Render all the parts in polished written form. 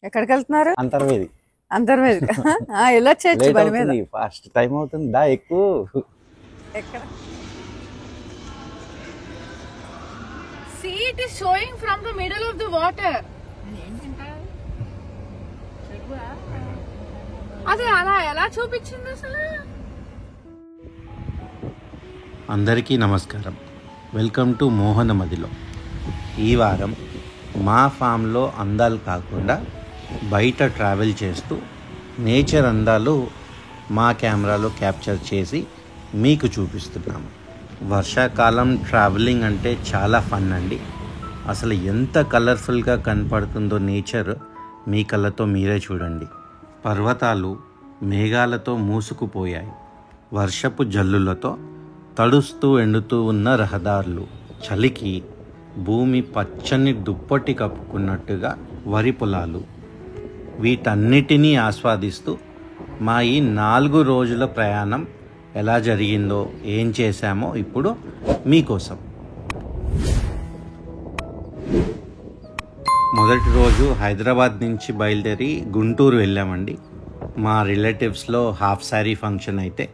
ఎక్కడికి వెళ్తున్నారు? అంతర్వేది. అంతర్వేది వెళ్ళొచ్చు బండి మీద. ఫాస్ట్ టైం అవుతుంది దా ఎక్కువ. ఎక్కడ? See, it is showing from the middle of the water. అదే అలా ఎలా చూపించింది అసలు? అందరికీ నమస్కారం. వెల్కమ్ టు మోహన మదిలో. ఈ వారం మా ఫామ్లో అందాలు కాకుండా బయట ట్రావెల్ చేస్తూ నేచర్ అందాలు మా కెమెరాలో క్యాప్చర్ చేసి మీకు చూపిస్తున్నాము. వర్షాకాలం ట్రావెలింగ్ అంటే చాలా ఫన్ అండి. అసలు ఎంత కలర్ఫుల్గా కనపడుతుందో నేచర్ మీ కళ్ళతో మీరే చూడండి. పర్వతాలు మేఘాలతో మూసుకుపోయాయి. వర్షపు జల్లులతో తడుస్తూ ఎండుతూ ఉన్న రహదారులు, చలికి భూమి పచ్చని దుప్పటి కప్పుకున్నట్టుగా వరి పొలాలు, వీటన్నిటినీ ఆస్వాదిస్తూ మా ఈ 4 రోజుల ప్రయాణం ఎలా జరిగిందో, ఏం చేశామో ఇప్పుడు మీకోసం. మొదటి రోజు హైదరాబాద్ నుంచి బయలుదేరి గుంటూరు వెళ్ళామండి. మా రిలేటివ్స్లో హాఫ్ శారీ ఫంక్షన్ అయితే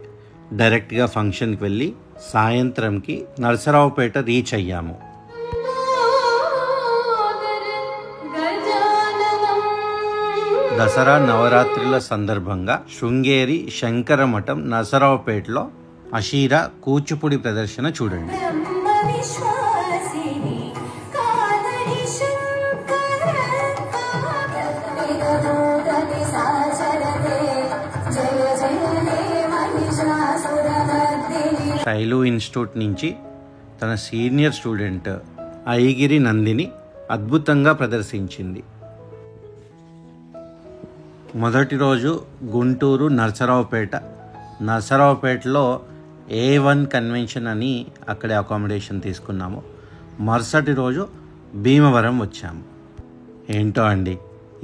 డైరెక్ట్గా ఫంక్షన్కి వెళ్ళి సాయంత్రంకి నరసరావుపేట రీచ్ అయ్యాము. దసరా నవరాత్రుల సందర్భంగా శృంగేరి శంకర మఠం నరసరావుపేటలో అషీరా కూచిపూడి ప్రదర్శన చూడండి. శైలు ఇన్స్టిట్యూట్ నుంచి తన సీనియర్ స్టూడెంట్ ఐగిరి నందిని అద్భుతంగా ప్రదర్శించింది. మొదటి రోజు గుంటూరు నరసరావుపేటలో A1 కన్వెన్షన్ అని అక్కడే అకామిడేషన్ తీసుకున్నాము. మరుసటి రోజు భీమవరం వచ్చాము. ఏంటో అండి,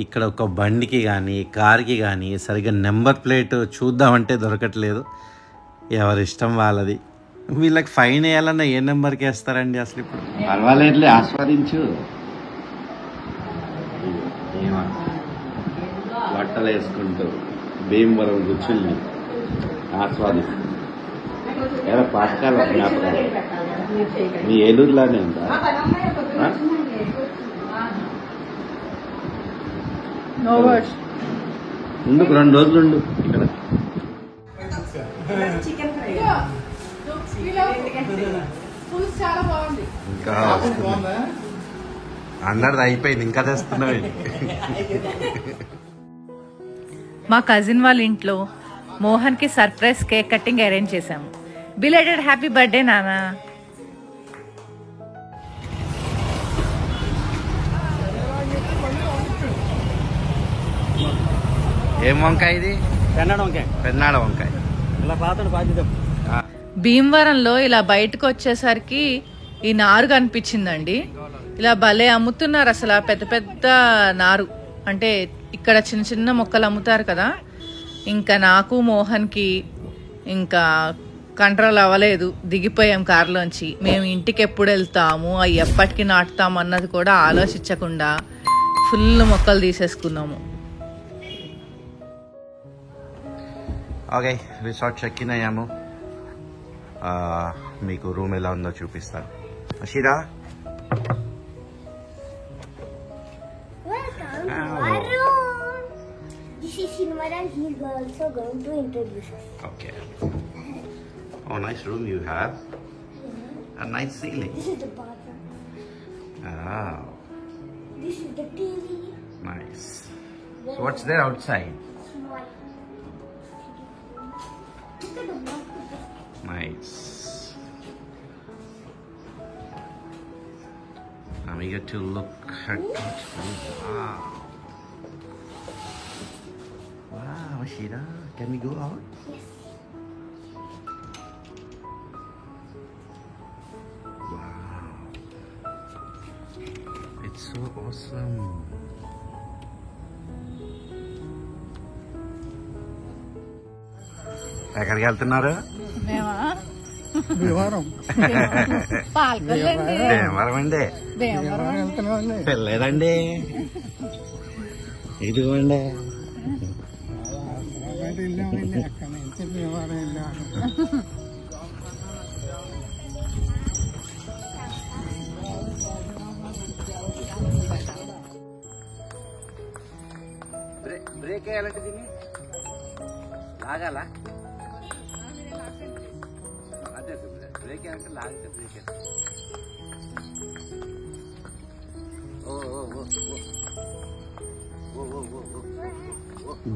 ఇక్కడ ఒక బండికి కానీ కార్కి కానీ సరిగ్గా నెంబర్ ప్లేట్ చూద్దామంటే దొరకట్లేదు. ఎవరిష్టం వాళ్ళది. వీళ్ళకి ఫైన్ వేయాలన్నా ఏ నెంబర్కి వేస్తారండి అసలు? ఇప్పుడు పర్వాలేదులే, ఆస్వాదించు. బట్టలు వేసుకుంటూ భీమవరం రుచుల్ని ఆస్వాదిస్తూ ఎలా పాతకాల జ్ఞాపకాలు. మీ ఏలూరులానే ఉందా? ముందుకు 2 రోజులు ఉండు ఇక్కడ. ఇంకా అందరిది అయిపోయింది, ఇంకా తెస్తున్నావు. మా కజిన్ వాళ్ళ ఇంట్లో మోహన్ కి సర్ప్రైజ్ కేక్ కటింగ్ అరేంజ్ చేశాము. బిలేటెడ్ హ్యాపీ బర్త్డే నానా. ఏం వంకాయ ఇది? పెన్నాడ వంకాయ. భీమవరంలో ఇలా బయటకు వచ్చేసరికి ఈ నారు కనిపించిందండి. ఇలా భలే అమ్ముతున్నారు అసలు. పెద్ద పెద్ద నారు అంటే ఇక్కడ చిన్న చిన్న మొక్కలు అమ్ముతారు కదా. ఇంకా నాకు మోహన్కి ఇంకా కంట్రోల్ అవ్వలేదు, దిగిపోయాం కారులోంచి. మేము ఇంటికి ఎప్పుడు వెళ్తాము, అవి ఎప్పటికి నాటుతాము అన్నది కూడా ఆలోచించకుండా ఫుల్ మొక్కలు తీసేసుకున్నాము. ఓకే, రిసార్ట్ చెక్ ఇన్ అయ్యాము. మీకు రూమ్ ఎలా ఉందో చూపిస్తాను. అషీరా, This is Shinmar and he is also going to introduce us. Okay. Oh, nice room you have. A nice ceiling. This is the bathroom. Oh. This is the TV. Nice. So what's there outside? Small. Look at the bathroom. Nice. Now we get to look at wow. Wow, Ashira, can we go out? Yes. Wow. It's so awesome. ఎక్కడికి వెళ్తున్నారు? మేమా భీమవరం పాల్కొల్లండి. భీమవరం అండి. భీమవరం వెళ్తున్నామండి. వెళ్ళలేదండి. ఇదిగోండి. వెళ్ళామండి అక్కడి నుంచి భీమవరం వెళ్ళాము. బ్రేక్ వేయాలంటే దీన్ని లాగాల. అదే బ్రేక్ వేయాలంటే లాగితే బ్రేక్.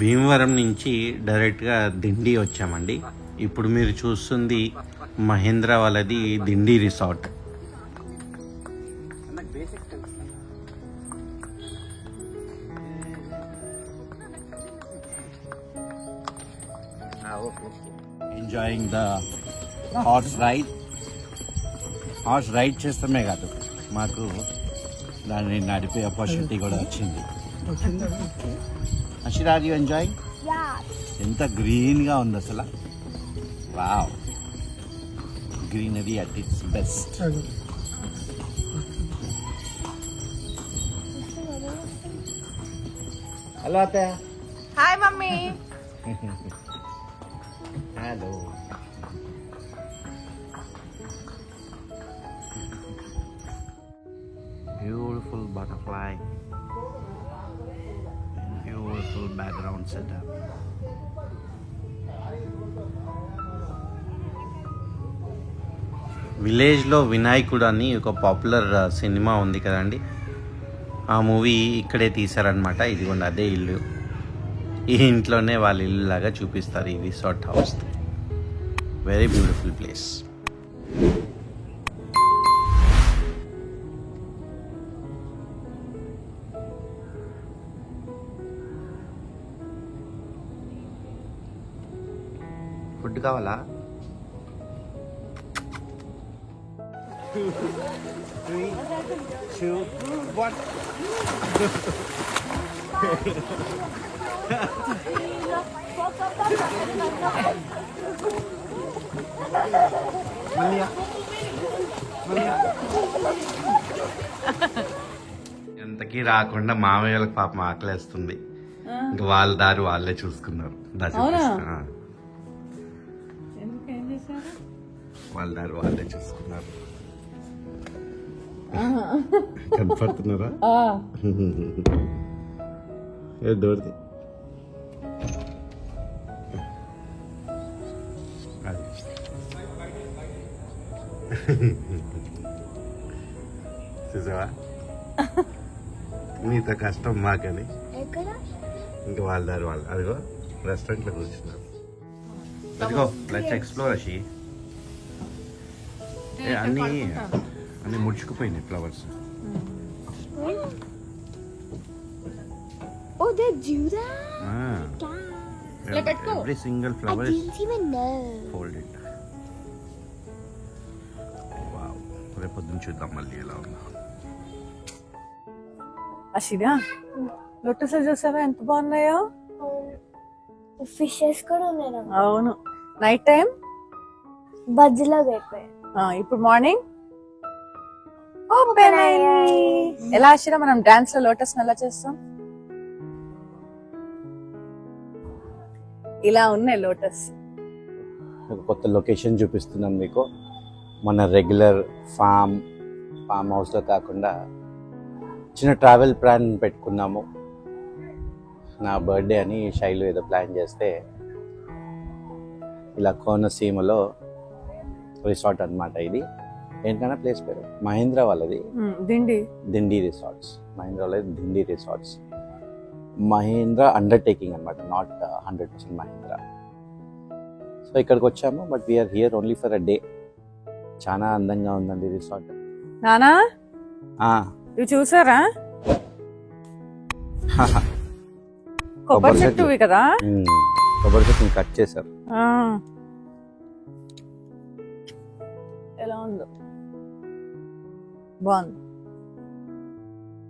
భీమవరం నుంచి డైరెక్ట్గా దిండి వచ్చామండి. ఇప్పుడు మీరు చూస్తుంది మహేంద్ర వాళ్ళది Dindi resort. Enjoying the horse ride. Horse ride చేస్తామే కాదు, మాకు దాన్ని నడిపే ఆపర్చునిటీ కూడా వచ్చింది. Ashira, you enjoying? ఎంత గ్రీన్గా ఉంది అసలు. Wow, greenery at its best. Hello అత్తయ్య. Hi mummy. Hello. Beautiful butterfly. Beautiful background setup. విలేజ్లో వినాయకుడు అని ఒక పాపులర్ సినిమా ఉంది కదండి, ఆ మూవీ ఇక్కడే తీశారనమాట. ఇదిగోండి అదే ఇల్లు. ఈ ఇంట్లోనే వాళ్ళ ఇల్లు లాగా చూపిస్తారు ఈ resort house. Very beautiful place. Food కావాలా? 3, 2, 1. ఎంతకీ రాకుండా మామయ్యలకు పాపం ఆకలేస్తుంది. ఇంకా వాళ్ళ దారి వాళ్ళే చూసుకున్నారు. వాళ్ళ దారి వాళ్ళే చూసుకున్నారు. కనపడుతున్నారా? దూరది చూసావా? నీతో కష్టం మాకని ఇంకా వాళ్ళ దారి వాళ్ళు. అదిగో రెస్టారెంట్ లో కూర్చున్నారు. అదిగో లెట్స్ ఎక్స్ప్లోర్. అషి అన్ని ముడుచుకుపోయినాయి flowers. Oh, they do that? Every single flower I is didn't even know. folded. Wow. రేపొద్దున చూద్దాం మళ్ళీ ఎలా ఉందో. అషిరా, లోటస్ చూసావా ఎంత బాగున్నాయో? ఫిషెస్ కూడా ఉన్నాయి. అవును, నైట్ టైం బజ్జీలాగా అయిపోయాయి. ఇప్పుడు మార్నింగ్ ఓపెన్ అయ్యి. ఎలా అషిరా మనం డాన్స్ లో లోటస్ ఎలా చేస్తాం? ఇలా ఉన్నాయి లోటస్. ఒక కొత్త లొకేషన్ చూపిస్తున్నాను మీకు. మన రెగ్యులర్ ఫామ్ హౌస్లో కాకుండా చిన్న ట్రావెల్ ప్లాన్ పెట్టుకున్నాము. నా బర్త్డే అని శైలు ఏదో ప్లాన్ చేస్తే ఇలా కోనసీమలో రిసార్ట్ అన్నమాట. ఇది ఏంటన్నా ప్లేస్ పేరు? మహేంద్ర వాళ్ళది దిండి రిసార్ట్స్. మహేంద్ర వాళ్ళది దిండి రిసార్ట్స్. మహేంద్ర అండర్టేకింగ్ అనమాట, నాట్ 100% మహేంద్ర. సో ఇక్కడికి వచ్చాము, but we're here only for a day. చాలా అందంగా ఉందండి రిసార్ట్. నానా ఇవి చూసారా? కొబ్బరి చెట్టు కదా, కొబ్బరి చెట్టుని కట్ చేశారు. ఎలా ఉందో? బాగుంది,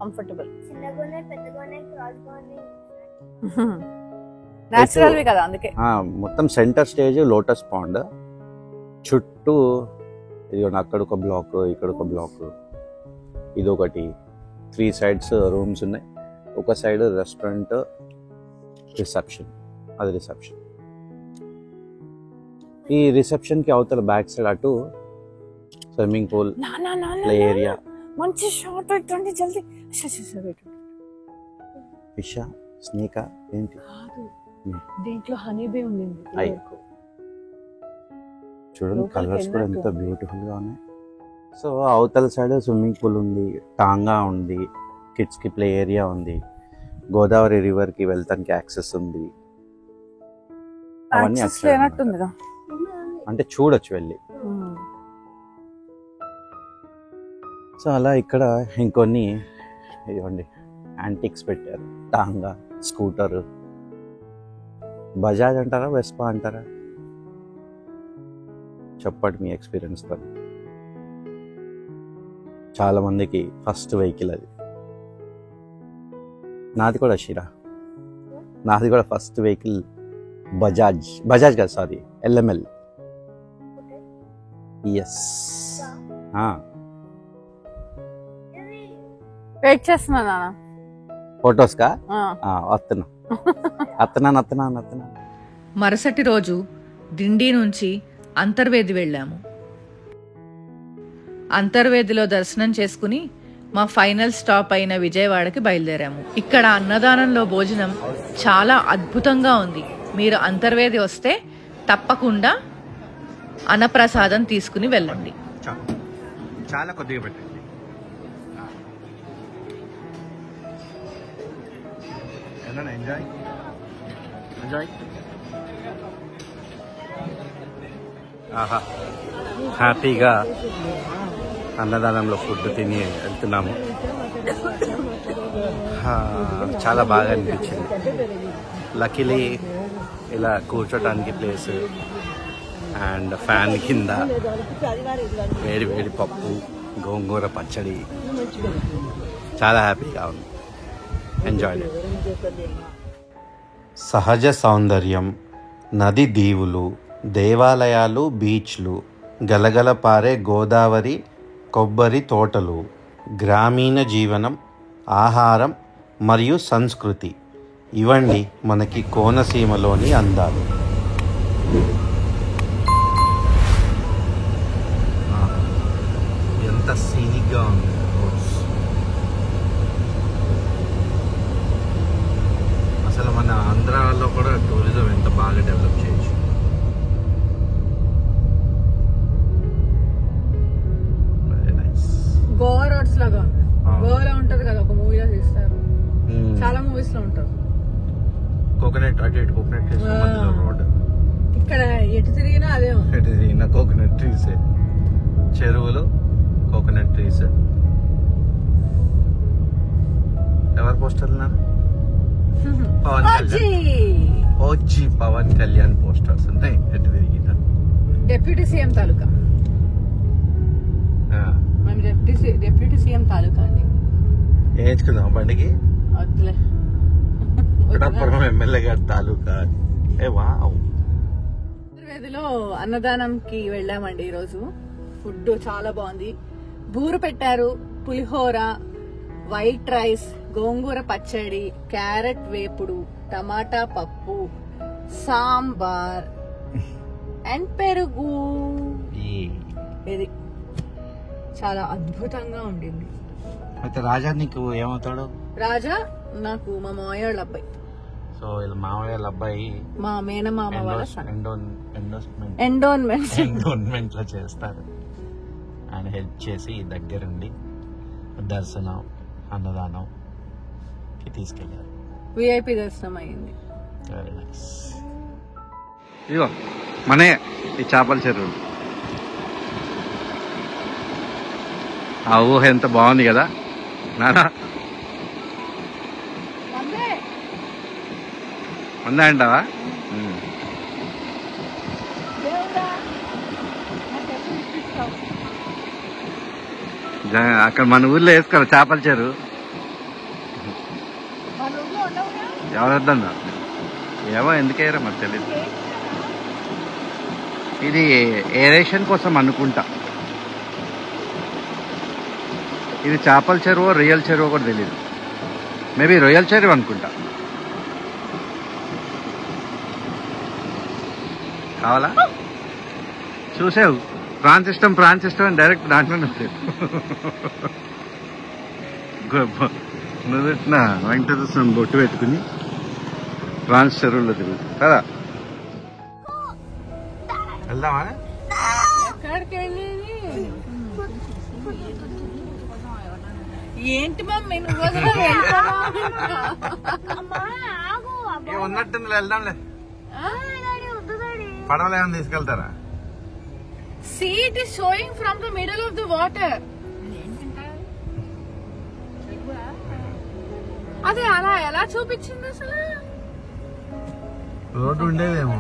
కంఫర్టబుల్. చిన్నగానే పెద్దగానే క్రాస్గానే. నేచురల్వి కదా అందుకే. మొత్తం సెంటర్ స్టేజ్ లోటస్ పాండ్, చుట్టూ ఇది అక్కడ ఒక బ్లాక్, ఇక్కడ ఒక బ్లాక్, ఇదొకటి, 3 sides రూమ్స్ ఉన్నాయి. ఒక సైడ్ రెస్టారెంట్, రిసెప్షన్, అది రిసెప్షన్. ఈ రిసెప్షన్ కి అవతల బ్యాక్ సైడ్ అటు స్విమ్మింగ్ పూల్, ప్లే ఏరియా. మంచి షాట్ పెట్టండి జల్దీ. ఫిషా, స్నేకా ఏంటి? దీంట్లో హనీ బీ ఉండింది. చూడండి కలర్స్ కూడా ఎంత బ్యూటిఫుల్ గా ఉన్నాయి. సో అవతల సైడ్ స్విమ్మింగ్ పూల్ ఉంది, టాంగా ఉంది, కిడ్స్ కి ప్లే ఏరియా ఉంది, గోదావరి రివర్ కి వెళ్తానికి యాక్సెస్ ఉంది. అవన్నీ అంటే చూడొచ్చు వెళ్ళి. సో అలా ఇక్కడ ఇంకొన్ని ఇవ్వండి యాంటిక్స్ పెట్టారు. టాంగా, స్కూటర్, బజాజ్ అంటారా వెస్పా అంటారా? చెప్పండి మీ ఎక్స్పీరియన్స్తో. చాలా మందికి ఫస్ట్ వెహికల్ అది. నాది కూడా షిరా, నాది కూడా ఫస్ట్ వెహికల్ బజాజ్ కాదు, సారీ LML. ఎస్, వెయిట్ చేస్తున్నా ఫొటోస్ కా అత్తనా. మరుసటి రోజు డిండి నుంచి అంతర్వేది వెళ్ళాము. అంతర్వేదిలో దర్శనం చేసుకుని మా ఫైనల్ స్టాప్ అయిన విజయవాడకి బయలుదేరాము. ఇక్కడ అన్నదానంలో భోజనం చాలా అద్భుతంగా ఉంది. మీరు అంతర్వేది వస్తే తప్పకుండా అన్నప్రసాదం తీసుకుని వెళ్ళండి. చాలా కొద్దిగా పెట్టండి. ఎంజాయ్. ఆహా, హ్యాపీగా అన్నదానంలో ఫుడ్ తిని వెళ్తున్నాము. చాలా బాగా అనిపించింది. లక్కీలీ ఇలా కూర్చోటానికి ప్లేస్ అండ్ ఫ్యాన్ కింద వేడి వేడి పప్పు, గోంగూర పచ్చడి, చాలా హ్యాపీగా ఉంది. ఎంజాయ్. సహజ సౌందర్యం, నది దీవులు, దేవాలయాలు, బీచ్లు, గలగల పారే గోదావరి, కొబ్బరి తోటలు, గ్రామీణ జీవనం, ఆహారం మరియు సంస్కృతి, ఇవన్నీ మనకి కోనసీమలోని అందాలు. ఎంత సీనిక్గా ఉంది. అసలు మన ఆంధ్రాలో కూడా టూరిజం ఎంత బాగా డెవలప్ చేయొచ్చు. గోవా రోడ్స్ లాగా గోవాలో ఉంటది కదా, ఒక మూవీలో తీస్తారు, చాలా మూవీస్ లో ఉంటారు. కోకోనట్ అటు ఇటు కోకోనట్ ట్రీస్ రోడ్. ఇక్కడ ఎటు తిరిగినా అదే, ఎటు తిరిగినా కోకోనట్ ట్రీస్, చెరువులు, కోకోనట్ ట్రీస్. ఎవరు పోస్టర్లు ఉన్నారు? పవన్ కళ్యాణ్. పవన్ కళ్యాణ్ పోస్టర్స్ ఉన్నాయి ఎటు తిరిగినా. డిప్యూటీ సీఎం తాలూకా, డిప్యూటీ సీఎం తాలూకా అండి. వేయించుకుందాం బండికి. పిఠాపురం ఎమ్మెల్యే గారి తాలూకా. అంతర్వేదిలో అన్నదానంకి వెళ్ళామండి ఈరోజు. ఫుడ్ చాలా బాగుంది. బూరు పెట్టారు, పులిహోర, వైట్ రైస్, గోంగూర పచ్చడి, క్యారెట్ వేపుడు, టమాటా పప్పు, సాంబార్ అండ్ పెరుగు. ఇది చాలా అద్భుతంగా ఉండింది. అయితే రాజా నీకు ఏమవుతాడు? రాజా నాకు మా మామయ్య వాళ్ళ అబ్బాయి. సో ఇలా మామయ్య వాళ్ళ అబ్బాయి మా మేనమామ వాళ్ళ ఎండోన్మెంట్ లో చేస్తారు. ఆయన హెల్ప్ చేసి దగ్గరుండి దర్శనం, అన్నదానం తీసుకెళ్ళారు. విఐపి దర్శనం అయింది. Very nice. ఇదిగో మనే ఈ చేపల చెరువు. ఆ ఊహ ఎంత బాగుంది కదా నానా. ఉందా అంటావా? అక్కడ మన ఊర్లో వేసుకోవాలి చేపల చెరువు. ఎవరొద్దా ఏమో ఎందుకయ్యారో మరి తెలియదు. ఇది ఏరేషన్ కోసం అనుకుంటా. ఇది చేపల చెరువు రొయ్యల చెరువు కూడా తెలియదు. మేబీ రొయ్యల చెరువు అనుకుంటా. కావాలా? చూసావు ప్రాన్స్ ఇష్టం అని డైరెక్ట్ దాంట్లోనే వచ్చావు. నువ్వు వెంకటేశ్వర స్వామి బొట్టు పెట్టుకుని ప్రాన్స్ చెరువులో తిరుగుతుంది కదా. వెళ్దామా? ఏంటి మమ్మీ ఉన్నట్టుంది, వెళ్దాంలే. పడవలు ఏమైనా తీసుకెళ్తారా? See, it is showing from the middle of the water. అదే అలా ఎలా చూపించింది అసలు? రోడ్డు ఉండేదేమో.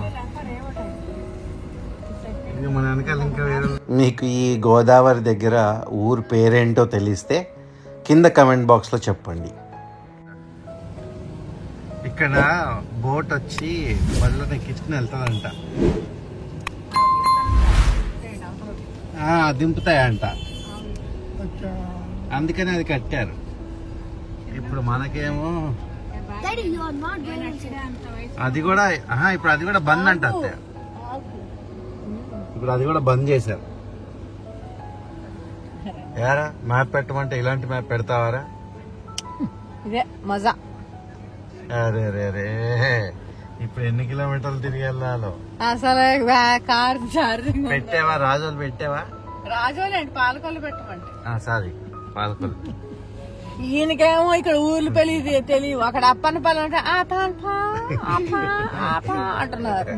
మన వెనకాల ఇంకా వేరే. మీకు ఈ గోదావరి దగ్గర ఊరు పేరేంటో తెలిస్తే కింద కమెంట్ బాక్స్ లో చెప్పండి. ఇక్కడ బోట్ వచ్చి బళ్ళని ఎక్కించుకుని వెళ్తాదంట. దింపుతాయంట, అందుకని అది కట్టారు. ఇప్పుడు మనకేమో అది కూడా ఇప్పుడు అది కూడా బంద్ అంట. ఇప్పుడు అది కూడా బంద్ చేశారు. యారా మ్యాప్ పెట్టమంటే ఇలాంటి మ్యాప్ పెడతావారా? ఇదే మజా. అరే రే రే, ఇప్పుడు ఎన్ని కిలోమీటర్లు తిరిగి వెళ్ళాలో అసలు కార్ ఛార్జింగ్ పెట్టావా? రాజోలు పెట్టావా? రాజోలు ఏంటి పాలకొల్లు పెట్టమంటే. సారీ పాలకొల్లు. ఈయనకేమో ఇక్కడ ఊర్లు పెళ్లి తెలియవు. అక్కడ అప్పన్నపల్లి అంటే అంటున్నారు.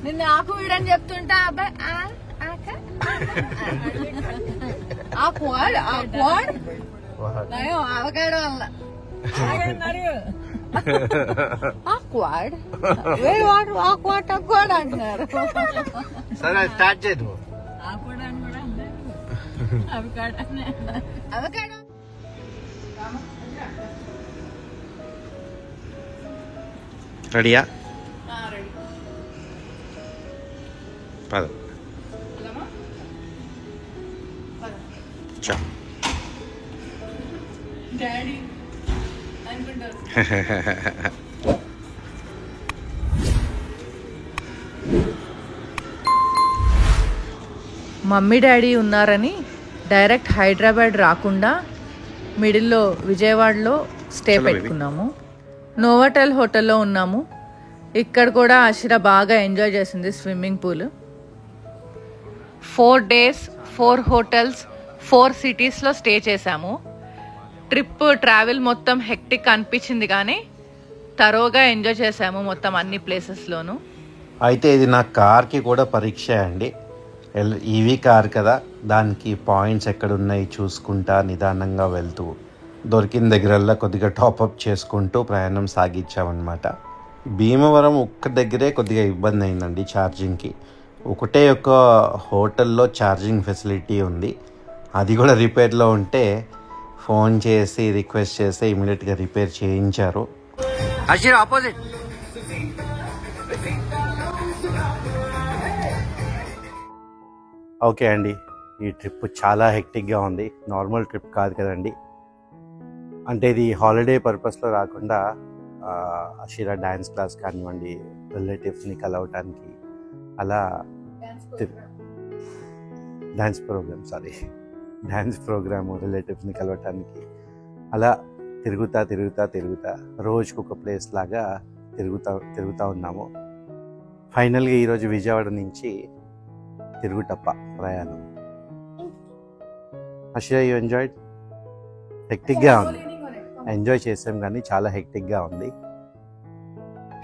నిన్న ఆకు వీడని చెప్తుంటే అబ్బాయి అవకాడో వల్ల అంటున్నారు. సరే స్టార్ట్ చేయదు. రెడీయా? పద. డాడీ అనుకుంటారు. మమ్మీ డాడీ ఉన్నారని డైరెక్ట్ హైదరాబాద్ రాకుండా మిడిల్లో విజయవాడలో స్టే పెట్టుకున్నాము. నోవాటెల్ హోటల్లో ఉన్నాము. ఇక్కడ కూడా అషిర బాగా ఎంజాయ్ చేసింది స్విమ్మింగ్ పూల్. 4 days 4 hotels 4 cities-లో స్టే చేశాము. ట్రిప్ ట్రావెల్ మొత్తం హెక్టిక్ అనిపించింది కానీ తరోగా ఎంజాయ్ చేశాము మొత్తం అన్ని ప్లేసెస్లోనూ. అయితే ఇది నా కార్కి కూడా పరీక్ష అండి. ఈవీ కార్ కదా, దానికి పాయింట్స్ ఎక్కడున్నాయి చూసుకుంటా నిదానంగా వెళ్తూ దొరికిన దగ్గరల్లా కొద్దిగా టాపప్ చేసుకుంటూ ప్రయాణం సాగించామన్నమాట. భీమవరం ఒక్క దగ్గరే కొద్దిగా ఇబ్బంది అయిందండి ఛార్జింగ్కి. ఒకటే ఒక హోటల్లో ఛార్జింగ్ ఫెసిలిటీ ఉంది, అది కూడా రిపేర్లో ఉంటే ఫోన్ చేసి రిక్వెస్ట్ చేస్తే ఇమీడియట్గా రిపేర్ చేయించారు. ఆపోజిట్ ఓకే అండి. ఈ ట్రిప్ చాలా హెక్టిక్గా ఉంది, నార్మల్ ట్రిప్ కాదు కదండి. అంటే ఇది హాలిడే పర్పస్లో రాకుండా అషిరా డ్యాన్స్ క్లాస్ కానివ్వండి, రిలేటివ్స్ని కలవటానికి, అలా డ్యాన్స్ ప్రోగ్రాము రిలేటివ్స్ని కలవటానికి అలా తిరుగుతా రోజుకు ఒక ప్లేస్ లాగా తిరుగుతూ ఉన్నాము. ఫైనల్గా ఈరోజు విజయవాడ నుంచి తిరుగుటప్ప ప్రయాణం. అషిరా యూ ఎంజాయ్డ్? హెక్టిక్గా ఉంది, ఎంజాయ్ చేసాం కానీ చాలా హెక్టిక్గా ఉంది.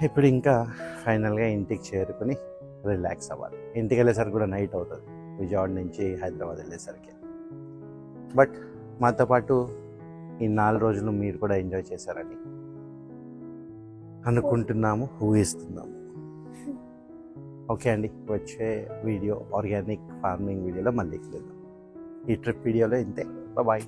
ఇప్పుడు ఇంకా ఫైనల్గా ఇంటికి చేరుకుని రిలాక్స్ అవ్వాలి. ఇంటికి వెళ్ళేసరికి కూడా నైట్ అవుతుంది విజయవాడ నుంచి హైదరాబాద్ వెళ్ళేసరికి. బట్ మాతో పాటు ఈ 4 రోజులు మీరు కూడా ఎంజాయ్ చేశారని అనుకుంటున్నాము, ఊహిస్తున్నాము. ఓకే అండి, వచ్చే వీడియో ఆర్గానిక్ ఫార్మింగ్ వీడియోలో మళ్ళీ కలుద్దాం. ఈ ట్రిప్ వీడియోలో ఇంతే. బాయ్.